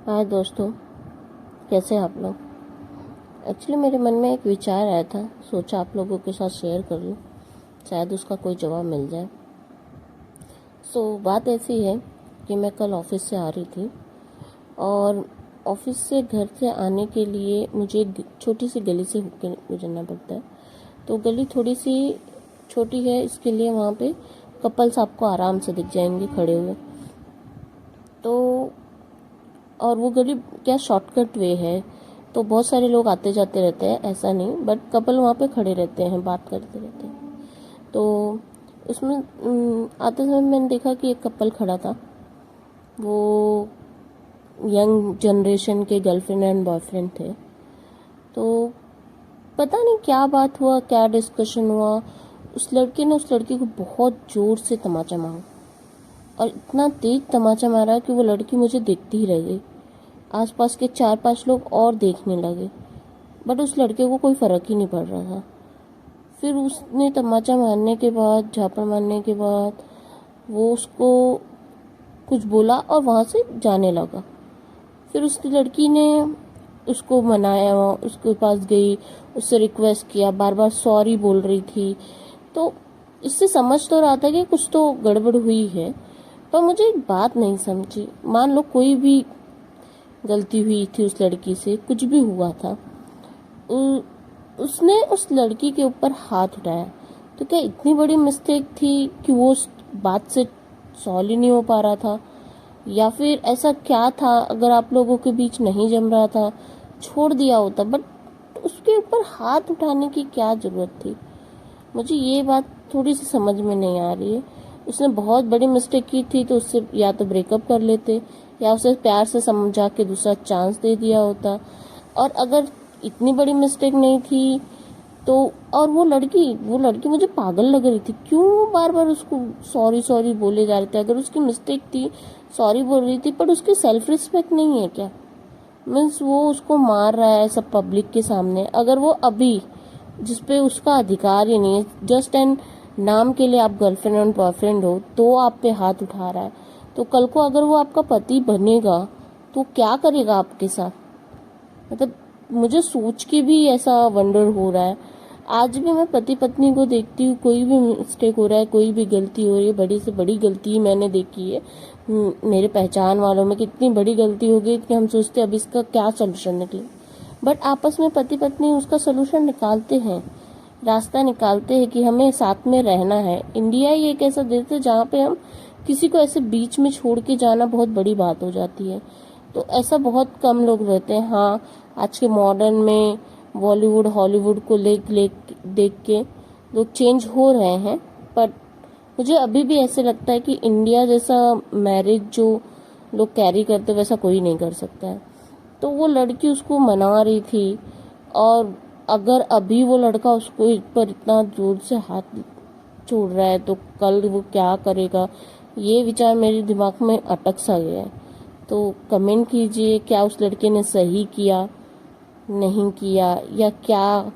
हाय दोस्तों, कैसे हैं आप लोग। एक्चुअली मेरे मन में एक विचार आया था, सोचा आप लोगों के साथ शेयर कर लूँ, शायद उसका कोई जवाब मिल जाए। बात ऐसी है कि मैं कल ऑफिस से आ रही थी और ऑफिस से घर से आने के लिए मुझे एक छोटी सी गली से होकर गुजरना पड़ता है। तो गली थोड़ी सी छोटी है, इसके लिए वहाँ पे कपल्स आपको आराम से दिख जाएंगे खड़े हुए। तो और वो गली क्या शॉर्टकट वे है, तो बहुत सारे लोग आते जाते रहते हैं, ऐसा नहीं, बट कपल वहाँ पे खड़े रहते हैं, बात करते रहते हैं। तो उसमें आते समय मैंने देखा कि एक कपल खड़ा था। वो यंग जनरेशन के गर्लफ्रेंड एंड बॉयफ्रेंड थे। तो पता नहीं क्या बात हुआ, क्या डिस्कशन हुआ, उस लड़के ने उस लड़की को बहुत जोर से तमाचा मारा और इतना तेज तमाचा मारा कि वो लड़की मुझे देखती ही रह गई। आसपास के 4-5 लोग और देखने लगे, बट उस लड़के को कोई फर्क ही नहीं पड़ रहा था। फिर उसने तमाचा मारने के बाद, झापड़ मारने के बाद, वो उसको कुछ बोला और वहाँ से जाने लगा। फिर उस लड़की ने उसको मनाया, उसके पास गई, उससे रिक्वेस्ट किया, बार बार सॉरी बोल रही थी। तो इससे समझ तो रहा था कि कुछ तो गड़बड़ हुई है, पर मुझे एक बात नहीं समझी। मान लो कोई भी गलती हुई थी, उस लड़की से कुछ भी हुआ था, उसने उस लड़की के ऊपर हाथ उठाया, तो क्या इतनी बड़ी मिस्टेक थी कि वो उस बात से सॉल्व ही नहीं हो पा रहा था, या फिर ऐसा क्या था, अगर आप लोगों के बीच नहीं जम रहा था छोड़ दिया होता, बट उसके ऊपर हाथ उठाने की क्या जरूरत थी। मुझे ये बात थोड़ी सी समझ में नहीं आ रही है। उसने बहुत बड़ी मिस्टेक की थी तो उससे या तो ब्रेकअप कर लेते या उसे प्यार से समझा के दूसरा चांस दे दिया होता। और अगर इतनी बड़ी मिस्टेक नहीं थी तो, और वो लड़की मुझे पागल लग रही थी, क्यों बार बार उसको सॉरी सॉरी बोले जा रहे थे। अगर उसकी मिस्टेक थी, सॉरी बोल रही थी, पर उसकी सेल्फ रिस्पेक्ट नहीं है क्या। मीन्स वो उसको मार रहा है सब पब्लिक के सामने। अगर वो अभी, जिसपे उसका अधिकार ही नहीं है, जस्ट एंड नाम के लिए आप गर्लफ्रेंड और बॉयफ्रेंड हो, तो आप पे हाथ उठा रहा है, तो कल को अगर वो आपका पति बनेगा तो क्या करेगा आपके साथ। मतलब मुझे सोच के भी ऐसा वंडर हो रहा है। आज भी मैं पति पत्नी को देखती हूँ, कोई भी मिस्टेक हो रहा है, कोई भी गलती हो रही है, बड़ी से बड़ी गलती मैंने देखी है मेरे पहचान वालों में, कितनी बड़ी गलती हो गई कि हम सोचते अब इसका क्या सोल्यूशन निकले। बट आपस में पति पत्नी उसका सोल्यूशन निकालते हैं, रास्ता निकालते हैं कि हमें साथ में रहना है। इंडिया ही एक ऐसा देश है जहाँ पे हम किसी को ऐसे बीच में छोड़ के जाना बहुत बड़ी बात हो जाती है। तो ऐसा बहुत कम लोग रहते हैं। हाँ, आज के मॉडर्न में बॉलीवुड हॉलीवुड को देख के लोग चेंज हो रहे हैं, पर मुझे अभी भी ऐसे लगता है कि इंडिया जैसा मैरिज जो लोग कैरी करते वैसा कोई नहीं कर सकता है। तो वो लड़की उसको मना रही थी, और अगर अभी वो लड़का उसको पर इतना जोर से हाथ छोड़ रहा है तो कल वो क्या करेगा, ये विचार मेरे दिमाग में अटक सा गया है। तो कमेंट कीजिए, क्या उस लड़के ने सही किया, नहीं किया, या क्या